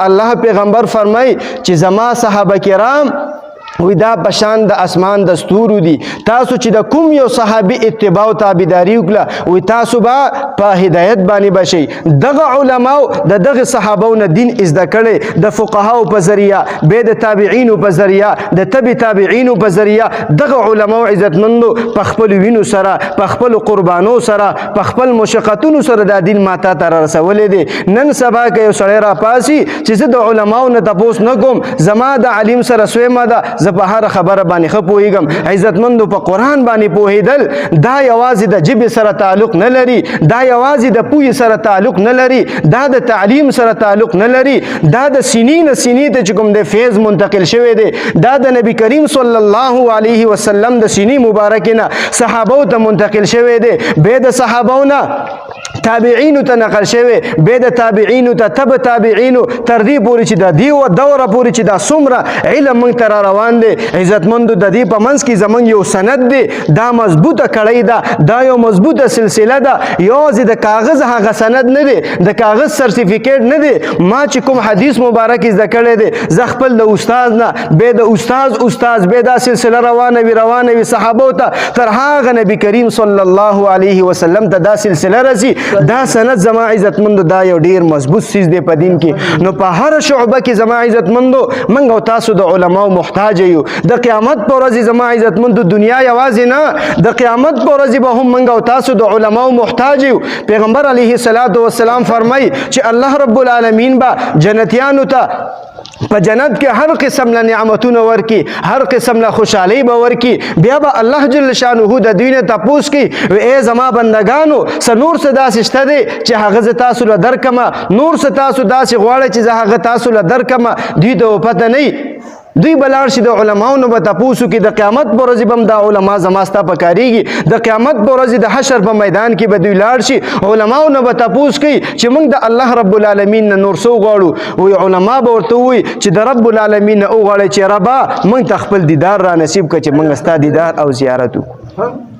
الله پیغمبر فرمای چې زما صحابه کرام وی دا پشان د اسمان د ستورو دي تاسو چې د کوم یو صحابي اتباع او تابعداري وکړه وی تاسو به په هدایت باندې بشئ دغه علماو د دغه صحابو نه دین زده کړي د فقهاو په ذریعہ به د تابعینو په ذریعہ د تبع تابعینو په ذریعہ دغه علماو عزتمندو په خپل وینو سره په خپل قربانو سره په خپل مشقتونو سره د دین ماته تر رسولې دي نن سبا کې یو سړی را پاسي چې زه د علماو نه تاسو نه کوم زما د علم سره سویمه ده زه په هر خبره باندې ښه پوهېږم عزتمندو په قرآن باندې پوهېدل دا یوازې د ژبې سره تعلق نه لري دا یوازې د پوهې سره تعلق نه لري دا د تعلیم سره تعلق نه لري دا د سینې نه سینې ته چې کوم د فیض منتقل شوی دی دا د نبی کریم صلی الله علیه وسلم د سینې مبارکې نه صحابو ته منتقل شوی دی به د صحابو نه تابعینو ته نقل شوی به د تابعینو ته تبع تابعینو تر دې پورې چې د دې دوره پورې چې دا څومره علم موږ ته روان دی عزتمندو د دې په منځ کې زمونږ یو سند دی دا مضبوطه کړۍ ده دا یو مضبوطه سلسله ده یوازې د کاغذ هغه سند نه دی د کاغذ سرټیفیکیټ نه دی ما چې کوم حدیث مبارک زده کړی دی زه خپل د استاد نه به د استاد به دا سلسله روانه وي صحابو ته تر هغه نبی کریم صلی الله علیه وسلم ته دا سلسله رسي دا سند زما عزتمندو دا یو ډیر مضبوط چیز دی په دین کې نو په هر شعبه کې زما عزتمندو موږ او تاسو د علماو محتاج یو د قیامت پر ورځ زما عزتمندو دنیا یوازې نه د قیامت پر ورځ به هم موږ او تاسو د علماو محتاج یو پیغمبر علیه الصلاۃ والسلام فرمای چې الله رب العالمین به جنتیانو ته په جنت کې هر قسم له نعمتونو ورکی هر قسم له خوشحالي به ورکی بیا به الله جل شانه د دوی نه تپوس کی ای زما بندگانو سنور څه داسې شته دی چې هغه تاسو له درکمه نور څه تاسو داسې غواړئ چې زه هغه تاسو له درکمه دوی ته پته نه دوی بلار شي د علماو نه به تپوسو کې د قیامت پر ورځ به هم دا علما زما ستا پکارېږي د قیامت پر ورځ د حشر په میدان کې به دوی لاړ شي علماو نه به تپوس کوي چې موږ د الله رب العالمین نه نور څه وغواړو وایي علما به ورته ووایي چې د رب العالمین نه وغواړئ چې ربه موږ ته خپل دیدار را نصیب کړه چې موږ ستا دیدار او زیارت وکړو